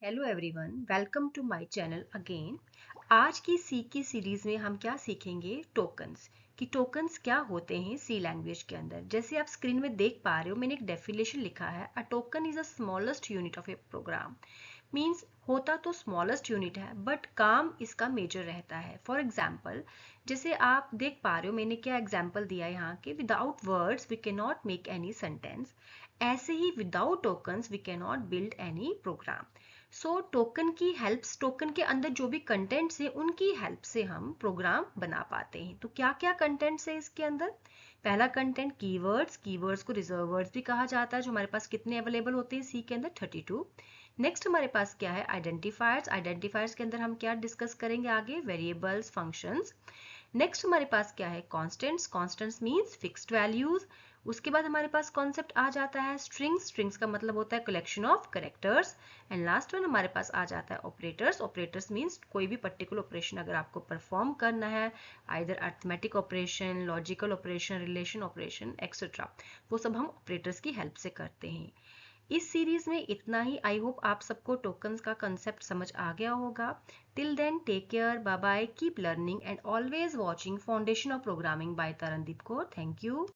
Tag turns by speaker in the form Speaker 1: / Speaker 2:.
Speaker 1: Hello everyone, welcome to my channel again. आज की सी की सीरीज में हम क्या सीखेंगे, टोकन्स कि टोकन्स क्या होते हैं सी लैंग्वेज के अंदर। जैसे आप स्क्रीन में देख पा रहे हो, मैंने एक डेफिनेशन लिखा है, a token is a smallest unit of a program. Means होता तो स्मॉलेस्ट यूनिट है बट काम इसका मेजर रहता है। फॉर एग्जाम्पल, जैसे आप देख पा रहे हो, मैंने क्या एग्जाम्पल दिया यहाँ के, without words we can not make any sentence. ऐसे ही without tokens we can not build any program. So token की हेल्प, टोकन के अंदर जो भी कंटेंट्स है उनकी हेल्प से हम प्रोग्राम बना पाते हैं। तो क्या क्या कंटेंट्स है इसके अंदर? पहला कंटेंट कीवर्ड्स। कीवर्ड्स को रिजर्व वर्ड्स भी कहा जाता है, जो हमारे पास कितने अवेलेबल होते हैं सी के अंदर, 32। नेक्स्ट हमारे पास क्या है, आइडेंटिफायर्स। आइडेंटिफायर्स के अंदर हम क्या डिस्कस करेंगे आगे, वेरिएबल्स, फंक्शंस। नेक्स्ट हमारे पास क्या है, constants. Constants means fixed values. उसके बाद हमारे पास कॉन्सेप्ट आ जाता है स्ट्रिंग्स। स्ट्रिंग्स का मतलब होता है collection of characters. And last one हमारे पास आ जाता है ऑपरेटर्स। ऑपरेटर्स मीन्स कोई भी पर्टिकुलर ऑपरेशन अगर आपको परफॉर्म करना है, either arithmetic operation, logical operation, relation operation etcetera, वो सब हम ऑपरेटर्स की हेल्प से करते हैं। इस सीरीज में इतना ही। आई होप आप सबको टोकन्स का कंसेप्ट समझ आ गया होगा। Till then take care, bye bye, keep learning and always watching foundation of programming by Tarandeep Kaur. Thank you.